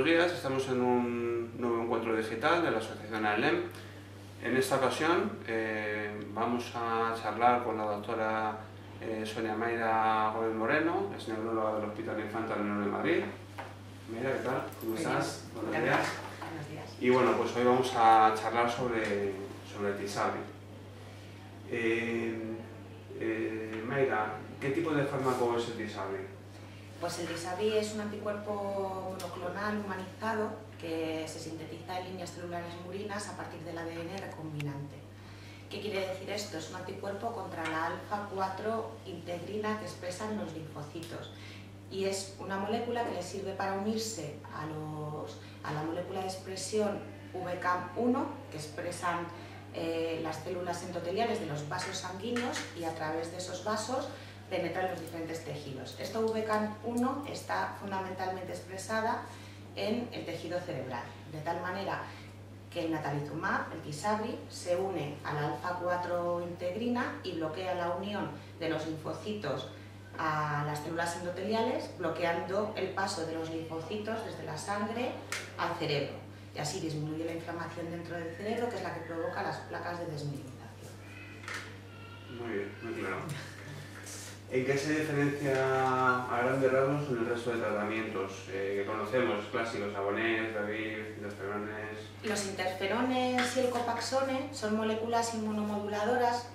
buenos días. Estamos en un nuevo encuentro digital de la Asociación AELEM. En esta ocasión vamos a charlar con la doctora Sonia Mayra Gómez Moreno, es neuróloga del Hospital Infanta Leonor de Madrid. Mayra, ¿qué tal? ¿Cómo estás? Buenos días. Buenos días. Y bueno, pues hoy vamos a charlar sobre el Tysabri. Mayra, ¿qué tipo de fármaco es el Tysabri? Pues el Tysabri es un anticuerpo monoclonal humanizado que se sintetiza en líneas celulares murinas a partir del ADN recombinante. ¿Qué quiere decir esto? Es un anticuerpo contra la alfa-4 integrina que expresan los linfocitos y es una molécula que le sirve para unirse a la molécula de expresión VCAM1 que expresan las células endoteliales de los vasos sanguíneos y a través de esos vasos penetran los diferentes tejidos. Esta VCAM1 está fundamentalmente expresada en el tejido cerebral, de tal manera que el natalizumab, el Tysabri, se une a la alfa-4 integrina y bloquea la unión de los linfocitos a las células endoteliales, bloqueando el paso de los linfocitos desde la sangre al cerebro. Y así disminuye la inflamación dentro del cerebro, que es la que provoca las placas de desmielinación. Muy bien, muy claro. ¿En qué se diferencia a grandes rasgos con el resto de tratamientos que conocemos, clásicos, Agonés, David, interferones? Los interferones y el copaxone son moléculas inmunomoduladoras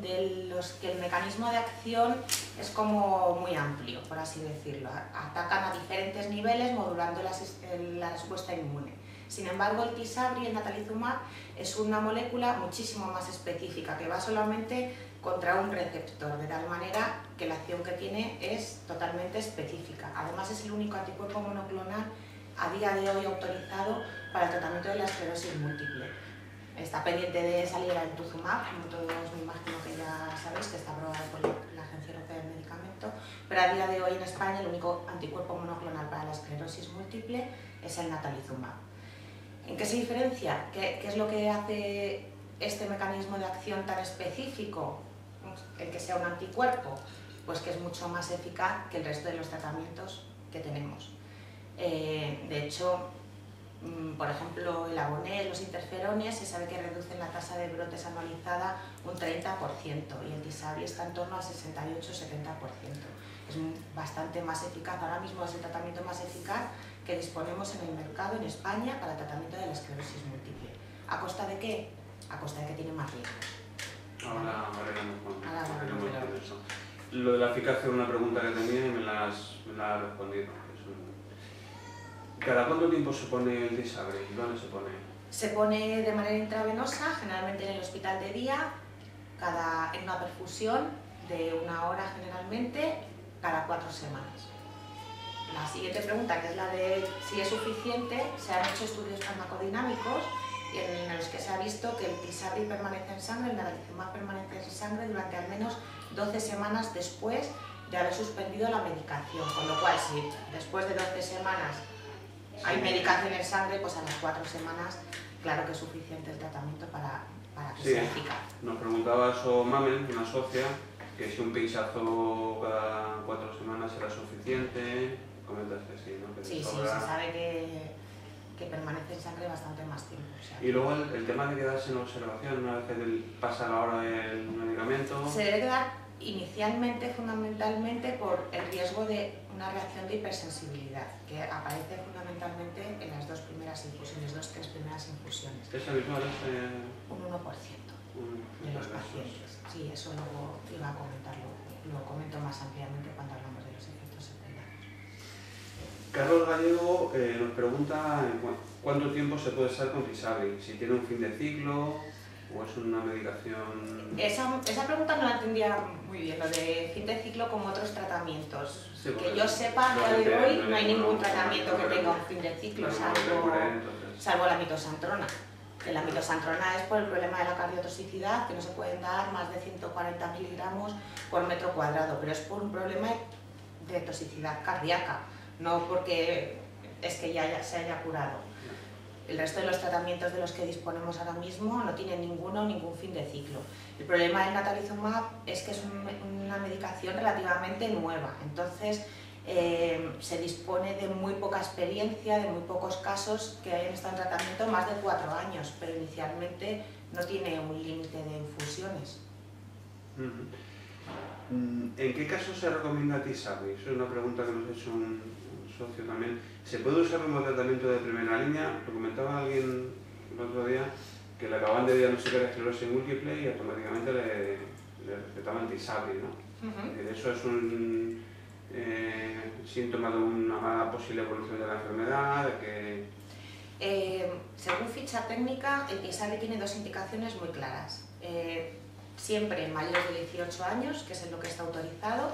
de los que el mecanismo de acción es como muy amplio, por así decirlo. Atacan a diferentes niveles modulando la respuesta inmune. Sin embargo, el Tysabri, el natalizumab, es una molécula muchísimo más específica que va solamente contra un receptor, de tal manera que la acción que tiene es totalmente específica. Además, es el único anticuerpo monoclonal a día de hoy autorizado para el tratamiento de la esclerosis múltiple. Está pendiente de salir al Tuzumab, como todos me imagino que ya sabéis, que está aprobado por la Agencia Europea del Medicamento, pero a día de hoy en España el único anticuerpo monoclonal para la esclerosis múltiple es el natalizumab. ¿En qué se diferencia? ¿Qué es lo que hace este mecanismo de acción tan específico, el que sea un anticuerpo? Pues que es mucho más eficaz que el resto de los tratamientos que tenemos. De hecho, por ejemplo, el Agonés, los interferones, se sabe que reducen la tasa de brotes anualizada un 30% y el Tysabri está en torno al 68-70%. Es bastante más eficaz, ahora mismo es el tratamiento más eficaz que disponemos en el mercado en España para el tratamiento de la esclerosis múltiple. ¿A costa de qué? A costa de que tiene más riesgos. Ahora hablaremos de eso. Lo de la eficacia es una pregunta que tenía y me la has respondido. ¿Cada cuánto tiempo se pone el Tysabri? ¿Dónde se pone? Se pone de manera intravenosa, generalmente en el hospital de día, en una perfusión de 1 hora generalmente, cada 4 semanas. La siguiente pregunta, que es la de si es suficiente, se han hecho estudios farmacodinámicos en los que se ha visto que el Tysabri permanece en sangre, el natalizumab permanece en sangre durante al menos 12 semanas después de haber suspendido la medicación, con lo cual si después de 12 semanas hay medicación en sangre, pues a las 4 semanas claro que es suficiente el tratamiento para que sea eficaz. Nos preguntaba Mamel, una socia, que si un pinchazo cada 4 semanas era suficiente. Comentas que sí, ¿no? Que sí, se sabe que permanece en sangre bastante más tiempo. O sea, y luego el tema de quedarse en observación una vez que pasa la hora del medicamento. Se debe quedar inicialmente, fundamentalmente, por el riesgo de una reacción de hipersensibilidad, que aparece fundamentalmente en las 2 primeras infusiones, 2-3 primeras infusiones. ¿Es habitual? Un 1% de los pacientes. Sí, eso luego iba a comentarlo, lo comento más ampliamente cuando hablamos de los efectos secundarios. Carlos Gallego nos pregunta cuánto tiempo se puede estar con Tysabri, si tiene un fin de ciclo o es una medicación. Esa pregunta no la entendía muy bien, lo de fin de ciclo como otros tratamientos. Sí, que yo sepa, a día de hoy no hay ningún tratamiento que tenga un fin de ciclo, salvo la mitosantrona. Que la mitosantrona es por el problema de la cardiotoxicidad, que no se pueden dar más de 140 miligramos por metro cuadrado, pero es por un problema de toxicidad cardíaca, no porque es que ya se haya curado. El resto de los tratamientos de los que disponemos ahora mismo no tienen ningún fin de ciclo. El problema del natalizumab es que es una medicación relativamente nueva, entonces se dispone de muy poca experiencia, de muy pocos casos que hayan estado en tratamiento más de 4 años, pero inicialmente no tiene un límite de infusiones. ¿En qué casos se recomienda Tysabri? Eso es una pregunta que nos ha hecho un socio también. ¿Se puede usar como tratamiento de primera línea? Lo comentaba alguien el otro día que le acaban de diagnosticar esclerosis múltiple y automáticamente le recetaban Tysabri, ¿no? Eso es un síntoma de una posible evolución de la enfermedad, de que... según ficha técnica, el Tysabri tiene 2 indicaciones muy claras. Siempre en mayores de 18 años, que es en lo que está autorizado,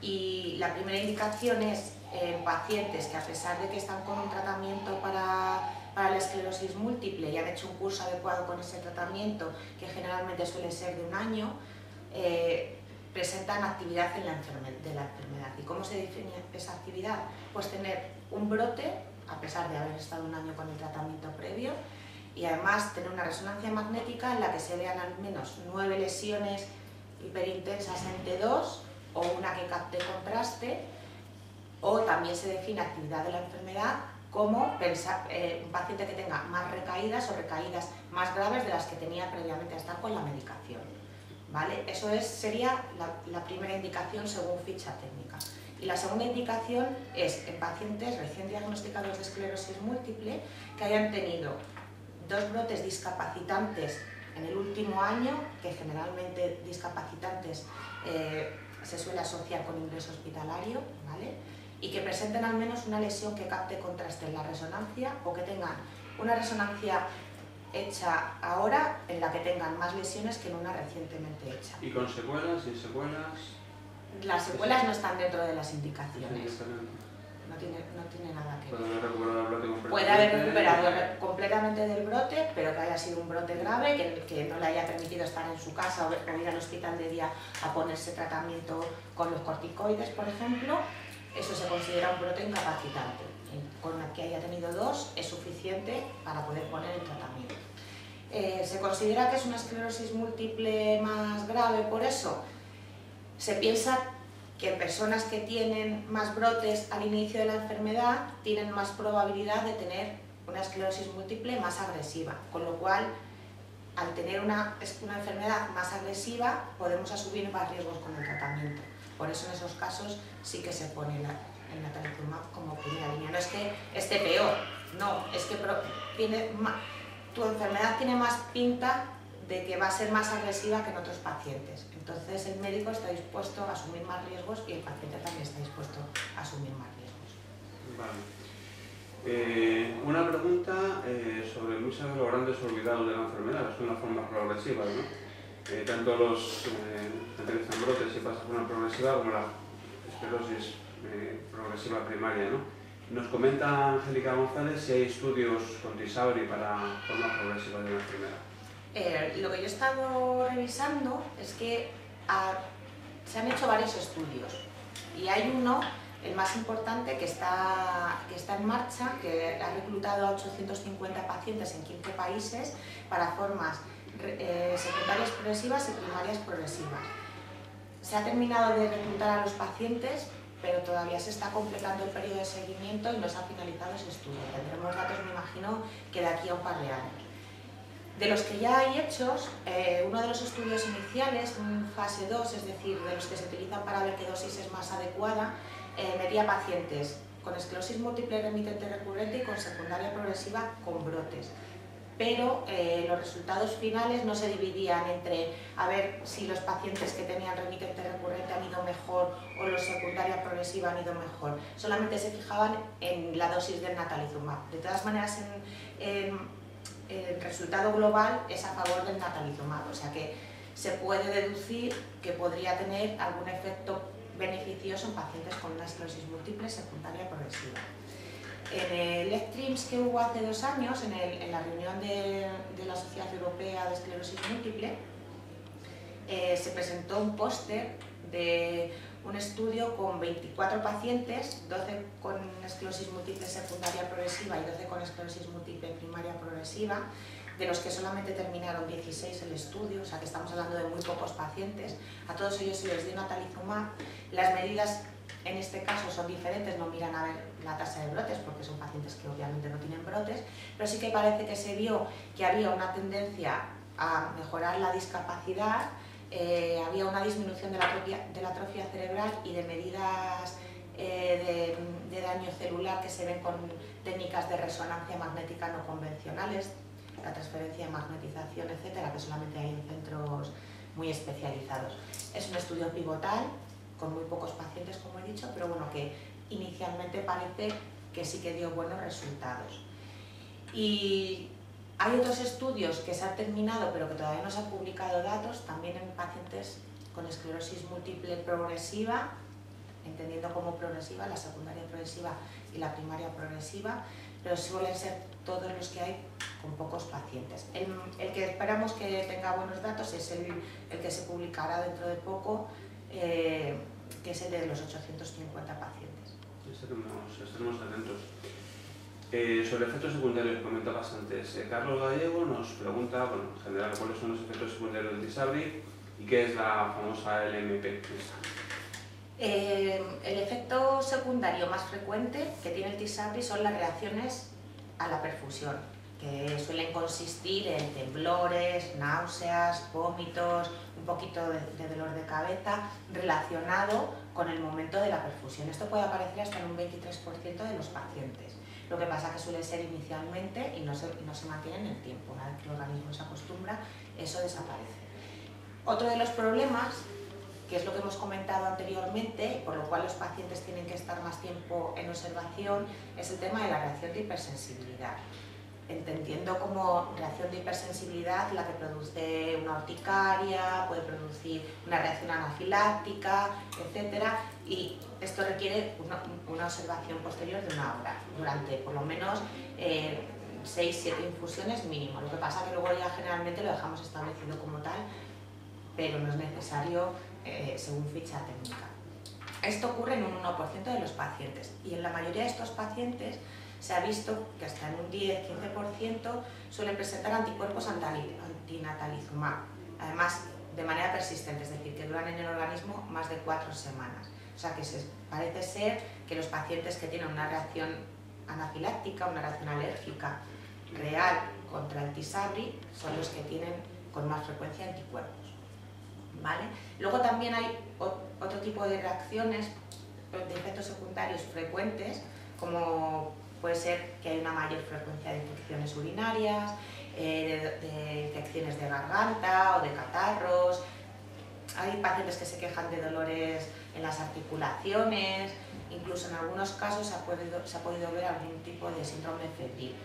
y la primera indicación es en pacientes que, a pesar de que están con un tratamiento para la esclerosis múltiple y han hecho un curso adecuado con ese tratamiento, que generalmente suele ser de 1 año, presentan actividad de la enfermedad. ¿Y cómo se define esa actividad? Pues tener un brote, a pesar de haber estado 1 año con el tratamiento previo, y además tener una resonancia magnética en la que se vean al menos 9 lesiones hiperintensas en T2 o una que capte contraste, o también se define actividad de la enfermedad como un paciente que tenga más recaídas o recaídas más graves de las que tenía previamente a estar con la medicación. ¿Vale? Eso sería la primera indicación según ficha técnica. Y la segunda indicación es en pacientes recién diagnosticados de esclerosis múltiple que hayan tenido 2 brotes discapacitantes en el último año, que generalmente discapacitantes se suele asociar con ingreso hospitalario, ¿vale? Y que presenten al menos una lesión que capte contraste en la resonancia, o que tengan una resonancia hecha ahora en la que tengan más lesiones que en una recientemente hecha. ¿Y con secuelas, sin secuelas? Las secuelas no están dentro de las indicaciones. No tiene nada que ver. ¿Puede haber recuperado el brote completamente? Puede haber recuperado completamente del brote, pero que haya sido un brote grave, que no le haya permitido estar en su casa o ir al hospital de día a ponerse tratamiento con los corticoides, por ejemplo. Eso se considera un brote incapacitante. Con el que haya tenido 2 es suficiente para poder poner el tratamiento. ¿Se considera que es una esclerosis múltiple más grave por eso? Se piensa que personas que tienen más brotes al inicio de la enfermedad tienen más probabilidad de tener una esclerosis múltiple más agresiva, con lo cual, al tener una enfermedad más agresiva, podemos asumir más riesgos con el tratamiento. Por eso en esos casos sí que se pone el natalizumab como primera línea. No es que esté peor, no, es que tu enfermedad tiene más pinta de que va a ser más agresiva que en otros pacientes. Entonces el médico está dispuesto a asumir más riesgos y el paciente también está dispuesto a asumir más riesgos. Vale. Una pregunta sobre muchos de los grandes olvidados de la enfermedad, son las formas progresivas, ¿no? Tanto los realizan brotes y pasan por una progresiva como la esclerosis progresiva primaria, ¿no? Nos comenta Angélica González si hay estudios con Tysabri para formas progresivas de la enfermedad. Lo que yo he estado revisando es que se han hecho varios estudios y hay uno, el más importante, que está en marcha, que ha reclutado a 850 pacientes en 15 países para formas secundarias progresivas y primarias progresivas. Se ha terminado de reclutar a los pacientes, pero todavía se está completando el periodo de seguimiento y no se ha finalizado ese estudio. Tendremos datos, me imagino, que de aquí a un par de años. De los que ya hay hechos, uno de los estudios iniciales, fase 2, es decir, de los que se utilizan para ver qué dosis es más adecuada, metía pacientes con esclerosis múltiple remitente recurrente y con secundaria progresiva con brotes. Pero los resultados finales no se dividían entre a ver si los pacientes que tenían remitente recurrente han ido mejor o los secundaria progresiva han ido mejor. Solamente se fijaban en la dosis del natalizumab. De todas maneras, el resultado global es a favor del natalizumab, o sea que se puede deducir que podría tener algún efecto beneficioso en pacientes con una esclerosis múltiple secundaria progresiva. En el ECTRIMS que hubo hace 2 años, en la reunión de la Sociedad Europea de Esclerosis Múltiple, se presentó un póster de un estudio con 24 pacientes, 12 con esclerosis múltiple secundaria progresiva y 12 con esclerosis múltiple primaria progresiva, de los que solamente terminaron 16 el estudio, o sea que estamos hablando de muy pocos pacientes. A todos ellos se les dio natalizumab. Las medidas en este caso son diferentes, no miran a ver la tasa de brotes porque son pacientes que obviamente no tienen brotes, pero sí que parece que se vio que había una tendencia a mejorar la discapacidad, había una disminución de la atrofia cerebral y de medidas de daño celular que se ven con técnicas de resonancia magnética no convencionales, la transferencia de magnetización, etcétera, que solamente hay en centros muy especializados. Es un estudio pivotal, con muy pocos pacientes, como he dicho, pero bueno, que inicialmente parece que sí que dio buenos resultados. Y hay otros estudios que se han terminado, pero que todavía no se han publicado datos, también en pacientes con esclerosis múltiple progresiva, entendiendo como progresiva, la secundaria progresiva y la primaria progresiva, pero suelen ser todos los que hay con pocos pacientes. El que esperamos que tenga buenos datos es el que se publicará dentro de poco, que es el de los 850 pacientes. Estaremos atentos. Sobre efectos secundarios que comentabas antes, Carlos Gallego nos pregunta, bueno, en general, cuáles son los efectos secundarios del Tysabri y qué es la famosa LMP. El efecto secundario más frecuente que tiene el Tysabri son las reacciones a la perfusión, que suelen consistir en temblores, náuseas, vómitos, un poquito de dolor de cabeza relacionado con el momento de la perfusión. Esto puede aparecer hasta en un 23% de los pacientes. Lo que pasa es que suele ser inicialmente y no se mantiene en el tiempo. Una vez que el organismo se acostumbra, eso desaparece. Otro de los problemas, que es lo que hemos comentado anteriormente, por lo cual los pacientes tienen que estar más tiempo en observación, es el tema de la reacción de hipersensibilidad. Entendiendo como reacción de hipersensibilidad la que produce una urticaria, puede producir una reacción anafiláctica, etc. Y esto requiere una observación posterior de una hora, durante por lo menos 6-7 infusiones mínimo. Lo que pasa es que luego ya generalmente lo dejamos establecido como tal, pero no es necesario según ficha técnica. Esto ocurre en un 1% de los pacientes y en la mayoría de estos pacientes se ha visto que hasta en un 10-15% suelen presentar anticuerpos antinatalizumab, además de manera persistente, es decir, que duran en el organismo más de 4 semanas. O sea que parece ser que los pacientes que tienen una reacción anafiláctica, una reacción alérgica real contra el Tysabri son los que tienen con más frecuencia anticuerpos. ¿Vale? Luego también hay otro tipo de reacciones, de efectos secundarios frecuentes, como puede ser que hay una mayor frecuencia de infecciones urinarias, de infecciones de garganta o de catarros. Hay pacientes que se quejan de dolores en las articulaciones, incluso en algunos casos se ha podido ver algún tipo de síndrome febril.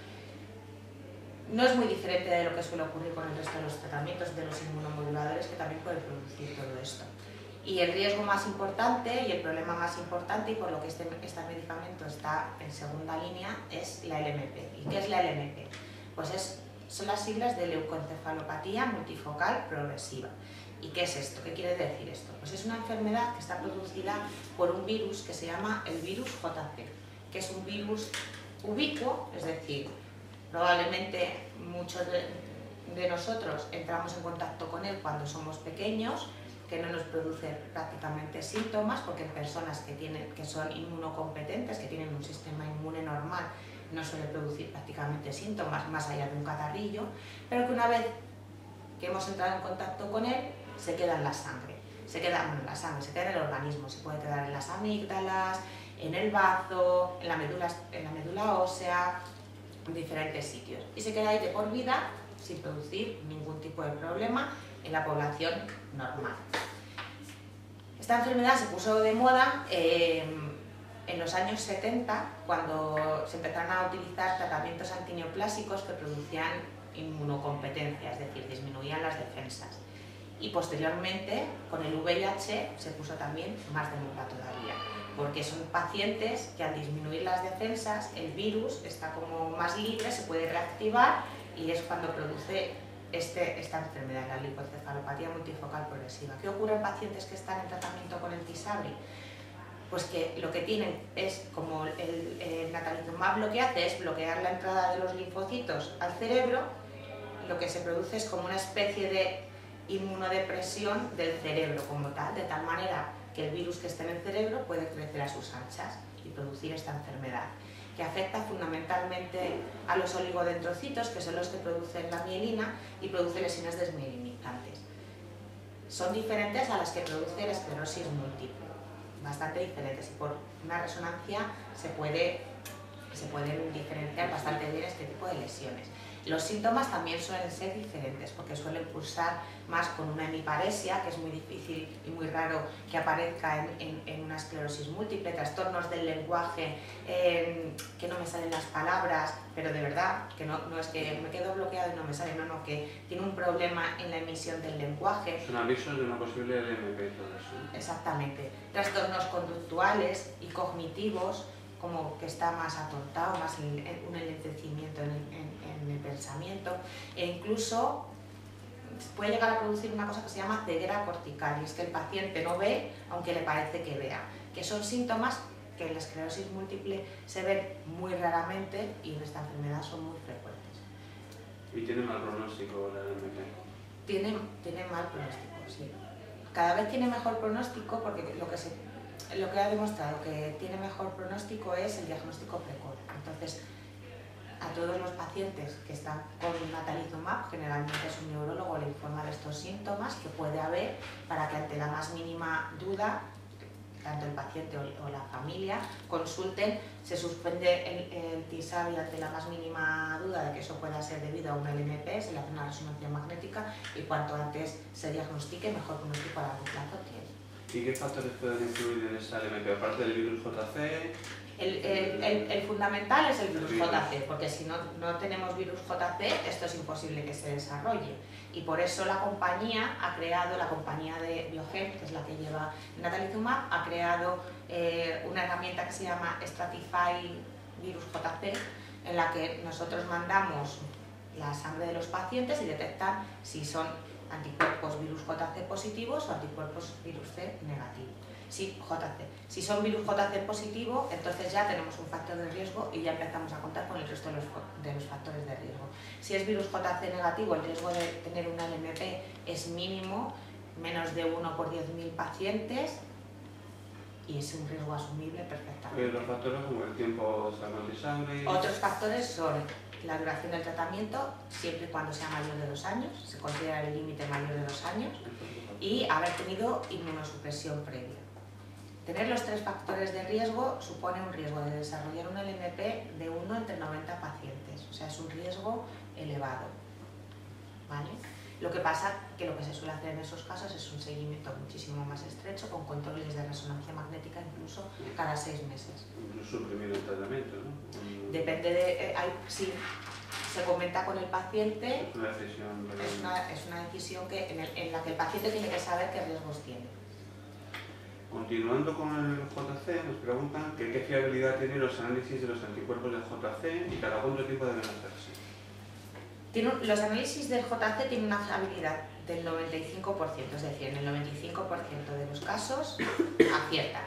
No es muy diferente de lo que suele ocurrir con el resto de los tratamientos de los inmunomoduladores, que también pueden producir todo esto. Y el riesgo más importante y el problema más importante, y por lo que este medicamento está en segunda línea, es la LMP. ¿Y qué es la LMP? Pues son las siglas de leucoencefalopatía multifocal progresiva. ¿Y qué es esto? ¿Qué quiere decir esto? Pues es una enfermedad que está producida por un virus que se llama el virus JC, que es un virus ubicuo, es decir, probablemente muchos de nosotros entramos en contacto con él cuando somos pequeños, que no nos produce prácticamente síntomas, porque en personas que son inmunocompetentes, que tienen un sistema inmune normal, no suele producir prácticamente síntomas más allá de un catarrillo, pero que una vez que hemos entrado en contacto con él, se queda en la sangre. Se queda en el organismo, se puede quedar en las amígdalas, en el bazo, en la médula ósea, en diferentes sitios, y se queda ahí de por vida sin producir ningún tipo de problema en la población normal. Esta enfermedad se puso de moda en los años 70, cuando se empezaron a utilizar tratamientos antineoplásicos que producían inmunocompetencia, es decir, disminuían las defensas. Y posteriormente, con el VIH, se puso también más de moda todavía, porque son pacientes que al disminuir las defensas, el virus está como más libre, se puede reactivar y es cuando produce esta enfermedad, la leucoencefalopatía multifocal progresiva. ¿Qué ocurre en pacientes que están en tratamiento con el Tysabri? Pues que lo que tienen es, como el natalizumab lo que hace es bloquear la entrada de los linfocitos al cerebro, lo que se produce es como una especie de inmunodepresión del cerebro como tal, de tal manera que el virus que esté en el cerebro puede crecer a sus anchas y producir esta enfermedad, que afecta fundamentalmente a los oligodendrocitos, que son los que producen la mielina y produce lesiones desmielinizantes. Son diferentes a las que produce la esclerosis múltiple, bastante diferentes, y por una resonancia se pueden diferenciar bastante bien este tipo de lesiones. Los síntomas también suelen ser diferentes porque suelen cursar más con una hemiparesia, que es muy difícil y muy raro que aparezca en una esclerosis múltiple, trastornos del lenguaje, que no me salen las palabras, pero de verdad, que no es que me quedo bloqueado y no me sale, no, que tiene un problema en la emisión del lenguaje. Son avisos de una posible LMP y todo eso. Exactamente. Trastornos conductuales y cognitivos, como que está más atontado, más un enlentecimiento en el pensamiento, e incluso puede llegar a producir una cosa que se llama ceguera cortical, y es que el paciente no ve aunque le parece que vea, que son síntomas que en la esclerosis múltiple se ven muy raramente y en esta enfermedad son muy frecuentes. ¿Y tiene mal pronóstico la LMP? Tiene mal pronóstico, sí. Cada vez tiene mejor pronóstico porque lo que ha demostrado que tiene mejor pronóstico es el diagnóstico precoz. Entonces, a todos los pacientes que están con natalizumab, generalmente su neurólogo le informa de estos síntomas que puede haber para que ante la más mínima duda, tanto el paciente o la familia, consulten, se suspende el TISABI ante la más mínima duda de que eso pueda ser debido a una LMP, se le hace una resonancia magnética y cuanto antes se diagnostique, mejor pronóstico a largo plazo tiene. ¿Y qué factores pueden influir en esta LMP? Aparte del virus JC... El fundamental es el virus JC, porque si no tenemos virus JC, esto es imposible que se desarrolle. Y por eso la compañía de Biogen, que es la que lleva natalizumab, ha creado una herramienta que se llama Stratify Virus JC, en la que nosotros mandamos la sangre de los pacientes y detectan si son anticuerpos virus JC positivos o anticuerpos virus C negativos. Sí, JC. Si son virus JC positivo, entonces ya tenemos un factor de riesgo y ya empezamos a contar con el resto de los factores de riesgo. Si es virus JC negativo, el riesgo de tener una LMP es mínimo, menos de 1 por 10.000 pacientes, y es un riesgo asumible perfectamente. Los factores como el tiempo de estar con sangre... Otros factores son la duración del tratamiento, siempre y cuando sea mayor de 2 años, se considera el límite mayor de 2 años, y haber tenido inmunosupresión previa. Tener los 3 factores de riesgo supone un riesgo de desarrollar una LMP de 1 entre 90 pacientes, o sea, es un riesgo elevado, ¿vale? Lo que pasa que lo que se suele hacer en esos casos es un seguimiento muchísimo más estrecho, con controles de resonancia magnética incluso cada 6 meses. Incluso suprimir el tratamiento, ¿no? Depende de... sí, se comenta con el paciente, es una decisión, es una decisión en la que el paciente tiene que saber qué riesgos tiene. Continuando con el JC, nos preguntan que qué fiabilidad tienen los análisis de los anticuerpos del JC y cada cuánto tiempo deben hacerse. Los análisis del JC tienen una fiabilidad del 95%, es decir, en el 95% de los casos aciertan,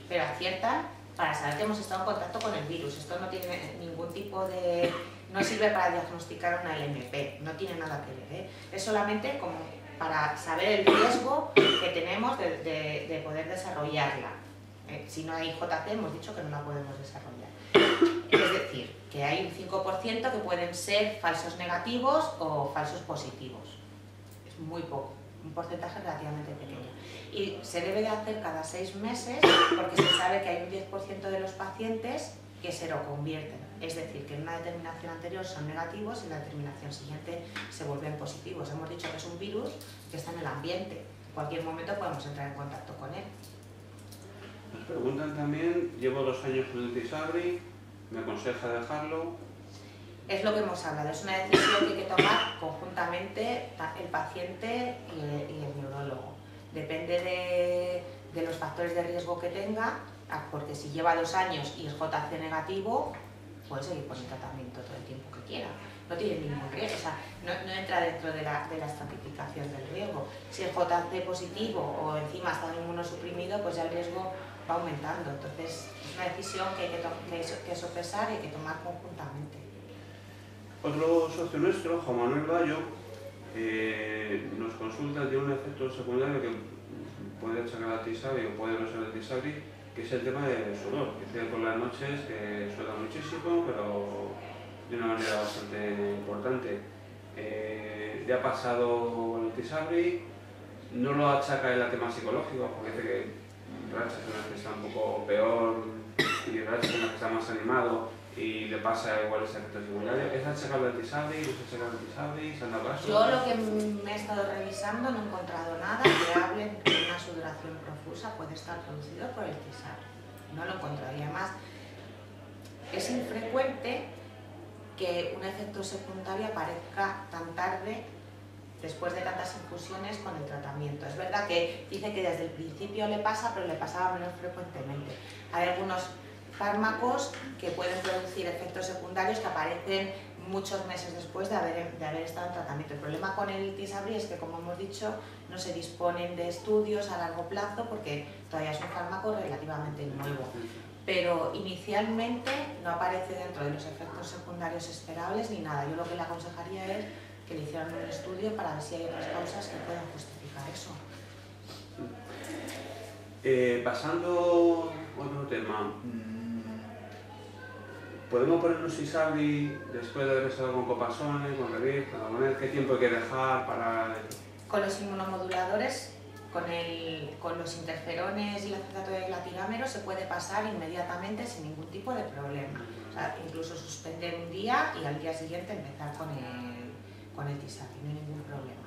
pero aciertan para saber que hemos estado en contacto con el virus. Esto no tiene ningún tipo de... no sirve para diagnosticar una LMP, no tiene nada que ver, ¿eh? Es solamente como para saber el riesgo que tenemos de poder desarrollarla. Si no hay JC, hemos dicho que no la podemos desarrollar. Es decir, que hay un 5% que pueden ser falsos negativos o falsos positivos. Es muy poco, un porcentaje relativamente pequeño. Y se debe de hacer cada 6 meses porque se sabe que hay un 10% de los pacientes que se lo convierten. Es decir, que en una determinación anterior son negativos y en la determinación siguiente se vuelven positivos. Hemos dicho que es un virus que está en el ambiente. En cualquier momento podemos entrar en contacto con él. Nos preguntan también, llevo 2 años con el TISABRI, ¿me aconseja dejarlo? Es lo que hemos hablado, es una decisión que hay que tomar conjuntamente el paciente y el neurólogo. Depende de los factores de riesgo que tenga, porque si lleva 2 años y es JC negativo, puede seguir con el tratamiento todo el tiempo que quiera. No tiene ningún riesgo, o sea, no entra dentro de la estratificación del riesgo. Si es JC positivo o encima está inmunosuprimido, pues ya el riesgo va aumentando. Entonces, es una decisión que hay que sopesar y hay que tomar conjuntamente. Otro socio nuestro, Juan Manuel Bayo, nos consulta de un efecto secundario que puede achacar al Tisabri o puede no ser el Tisabri, que es el tema del sudor. Que por las noches suda muchísimo, pero de una manera bastante importante. Le ha pasado con el Tisabri, no lo achaca el tema psicológico, porque dice que rachas en las que está un poco peor y rachas en las que está más animado y le pasa igual ese efecto secundario. ¿Es achacable al Tisabri? ¿No es achacable al Tisabri? ¿Se han dado caso? Yo lo que me he estado revisando no he encontrado nada que hable de que una sudoración profusa puede estar producido por el Tisabri. No lo he encontrado. Y además es infrecuente que un efecto secundario aparezca tan tarde después de tantas infusiones con el tratamiento. Es verdad que dice que desde el principio le pasa, pero le pasaba menos frecuentemente. Hay algunos fármacos que pueden producir efectos secundarios que aparecen muchos meses después de haber estado en tratamiento. El problema con el Tisabri es que, como hemos dicho, no se disponen de estudios a largo plazo porque todavía es un fármaco relativamente nuevo. Pero inicialmente no aparece dentro de los efectos secundarios esperables ni nada. Yo lo que le aconsejaría es que le hicieran un estudio para ver si hay otras causas que puedan justificar eso. Pasando a otro tema, ¿podemos ponernos Tisabri después de haber estado con Copasone, con Revif, con Agonés? ¿Qué tiempo hay que dejar para...? Con los inmunomoduladores, con los interferones y el acetato de glatirámero se puede pasar inmediatamente sin ningún tipo de problema. O sea, incluso suspender un día y al día siguiente empezar con el Tisabri, no hay ningún problema.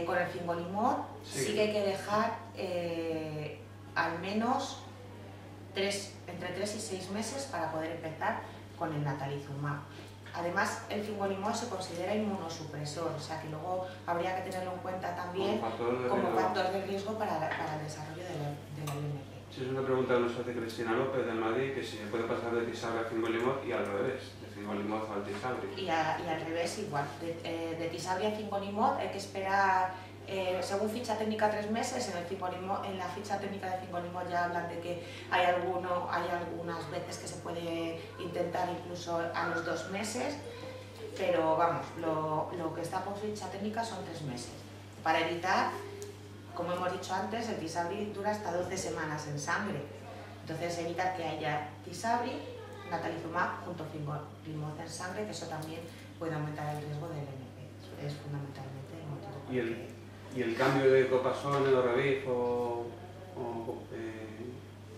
Con el fingolimod sí que hay que dejar al menos entre 3 y 6 meses para poder empezar con el natalizumab. Además, el fingolimod se considera inmunosupresor, o sea que luego habría que tenerlo en cuenta también como factor de riesgo para el desarrollo de la IMP. Sí, es una pregunta que nos hace Cristina López de Madrid, que si se puede pasar de Tisabri a fingolimod y al revés, de fingolimod al Tisabri. Y al revés igual, de Tisabri a fingolimod hay que esperar, según ficha técnica, 3 meses. En la ficha técnica de fingolimod ya hablan de que hay algunas veces que se puede intentar incluso a los 2 meses, pero vamos, lo que está por ficha técnica son 3 meses, para evitar, como hemos dicho antes, el Tisabri dura hasta 12 semanas en sangre, entonces evitar que haya Tisabri, natalizumab junto a fingolimod en sangre, que eso también puede aumentar el riesgo del NP, es fundamentalmente el motivo. ¿Y el cambio de Copasone, o Revif o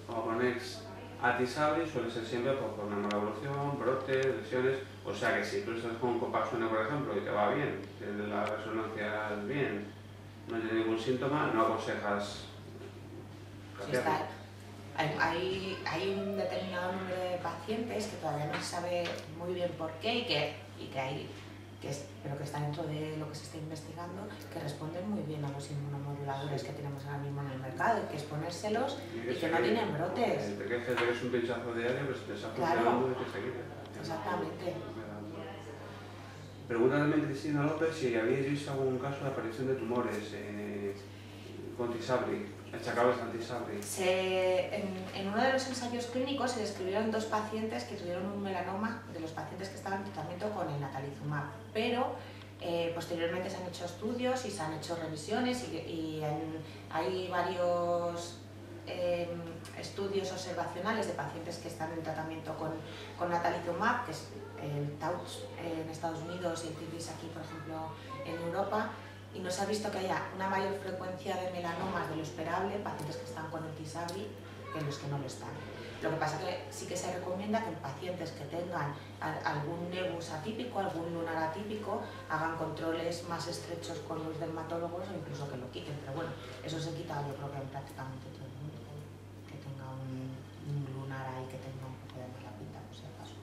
Agonex a Tisabri suele ser siempre por una mala evolución, brotes, lesiones? O sea que si tú estás con Copasone, por ejemplo, y te va bien, tienes la resonancia bien, no tienes ningún síntoma, no aconsejas cambiarlo. Hay un determinado número de pacientes que todavía no se sabe muy bien por qué pero que están dentro de lo que se está investigando, que responden muy bien a los inmunomoduladores que tenemos ahora mismo en el mercado, y que es ponérselos y que no tienen brotes. Te quejas de que es un pinchazo diario, pero si te está funcionando, hay que seguir. Exactamente. Pregunta también Cristina López si habéis visto algún caso de aparición de tumores con Tisabri, achacables al Tisabri. En uno de los ensayos clínicos se describieron 2 pacientes que tuvieron un melanoma de los pacientes que estaban en tratamiento con el natalizumab, pero posteriormente se han hecho estudios y se han hecho revisiones y hay varios estudios observacionales de pacientes que están en tratamiento con natalizumab, que es el TAUS en Estados Unidos y el TIGRIS aquí, por ejemplo, en Europa, y no se ha visto que haya una mayor frecuencia de melanomas de lo esperable en pacientes que están con el Tisabri que en los que no lo están. Lo que pasa es que sí que se recomienda que en pacientes que tengan algún nevus atípico, algún lunar atípico, hagan controles más estrechos con los dermatólogos o incluso que lo quiten, pero bueno, eso se quita yo creo que en prácticamente todo el mundo, que tenga un lunar ahí que tenga un poco de mala pinta, por si acaso.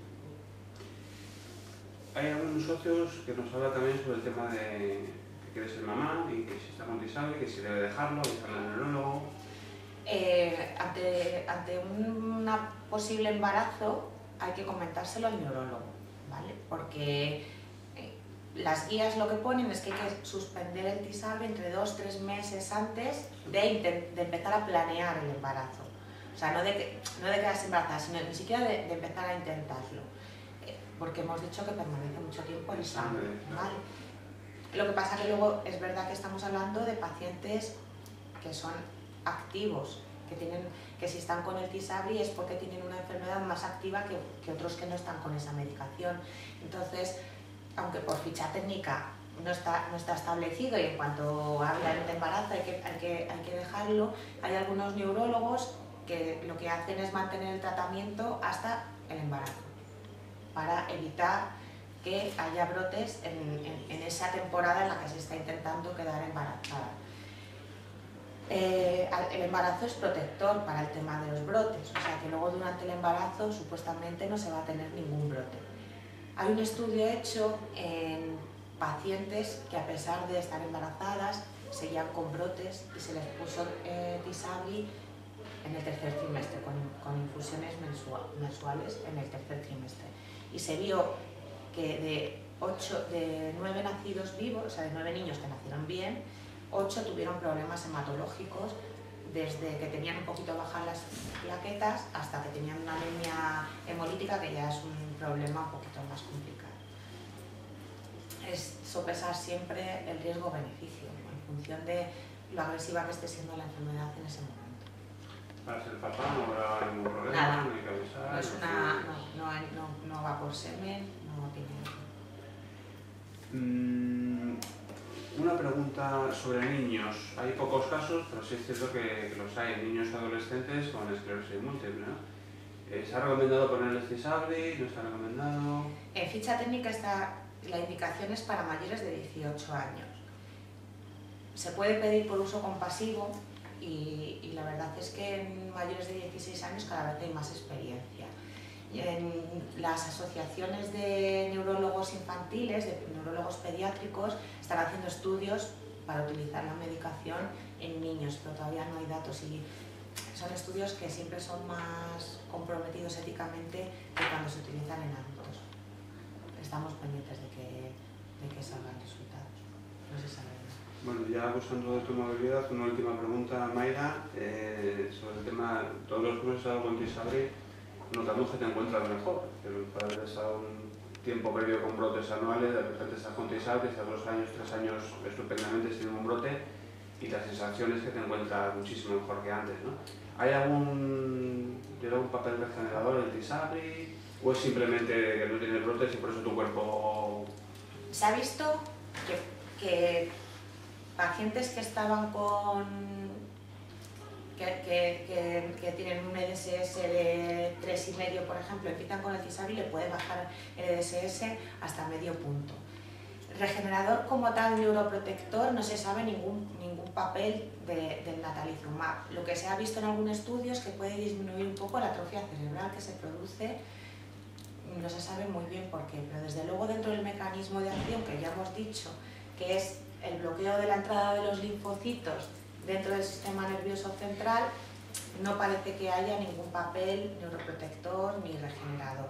Hay algunos socios que nos hablan también sobre el tema de que quiere ser mamá y que si está con Tisabri, que si debe dejarlo, dejarlo al neurólogo. Ante un posible embarazo hay que comentárselo al neurólogo, ¿vale? Porque las guías lo que ponen es que hay que suspender el Tisabri entre 2 o 3 meses antes de empezar a planear el embarazo. O sea, no de quedarse embarazada, sino ni siquiera de empezar a intentarlo, porque hemos dicho que permanece mucho tiempo en sangre, ¿vale? Lo que pasa que luego es verdad que estamos hablando de pacientes que son activos, que si están con el Tysabri es porque tienen una enfermedad más activa que otros que no están con esa medicación. Entonces, aunque por ficha técnica no está establecido y en cuanto hablan de embarazo hay que dejarlo, hay algunos neurólogos que lo que hacen es mantener el tratamiento hasta el embarazo, para evitar que haya brotes en esa temporada en la que se está intentando quedar embarazada. El embarazo es protector para el tema de los brotes, o sea que luego durante el embarazo supuestamente no se va a tener ningún brote. Hay un estudio hecho en pacientes que a pesar de estar embarazadas seguían con brotes y se les puso Tysabri en el tercer trimestre, con infusiones mensuales en el tercer trimestre. Y se vio que de 9 nacidos vivos, o sea, de 9 niños que nacieron bien, 8 tuvieron problemas hematológicos, desde que tenían un poquito bajas las plaquetas hasta que tenían una anemia hemolítica, que ya es un problema un poquito más complicado. Es sopesar siempre el riesgo-beneficio, en función de lo agresiva que esté siendo la enfermedad en ese momento. Para ser papá no habrá ningún problema, nada, no hay que avisar. No va por semen, no tiene... Una pregunta sobre niños. Hay pocos casos, pero sí es cierto que los hay en niños y adolescentes con esclerosis múltiple, ¿no? ¿Se ha recomendado ponerles Tysabri? ¿No está recomendado? En ficha técnica la indicación es para mayores de 18 años. Se puede pedir por uso compasivo y la verdad es que en mayores de 16 años cada vez hay más experiencia. En las asociaciones de neurólogos infantiles, de neurólogos pediátricos, están haciendo estudios para utilizar la medicación en niños, pero todavía no hay datos y son estudios que siempre son más comprometidos éticamente que cuando se utilizan en adultos. Estamos pendientes de que salgan resultados, no se sabe nada. Bueno, ya abusando de tu movilidad, una última pregunta, Mayra, sobre el tema, todos los que hemos estado con Tysabri, notamos que te encuentras mejor, que para haber estado un tiempo previo con brotes anuales, de repente estás con Tysabri, estás 2 años, 3 años estupendamente sin un brote y la sensación es que te encuentras muchísimo mejor que antes, ¿no? ¿Hay algún papel regenerador en Tysabri o es simplemente que no tiene brotes y por eso tu cuerpo...? Se ha visto que pacientes que estaban que tienen un EDSS de 3,5, por ejemplo, empiezan con el Tysabri, le puede bajar el EDSS hasta medio punto. Regenerador como tal, neuroprotector, no se sabe ningún papel del natalizumab. Lo que se ha visto en algún estudio es que puede disminuir un poco la atrofia cerebral que se produce, no se sabe muy bien por qué, pero desde luego dentro del mecanismo de acción que ya hemos dicho, que es el bloqueo de la entrada de los linfocitos dentro del sistema nervioso central, no parece que haya ningún papel neuroprotector ni regenerador.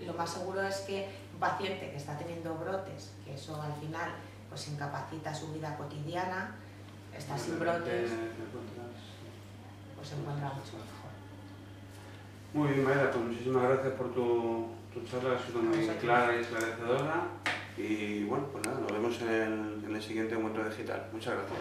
Lo más seguro es que un paciente que está teniendo brotes, que eso al final pues incapacita su vida cotidiana, está sin brotes, pues se encuentra mucho mejor. Muy bien, Mayra, pues muchísimas gracias por tu charla, ha sido muy clara y esclarecedora. Y bueno, pues nada, nos vemos en el siguiente encuentro digital. Muchas gracias.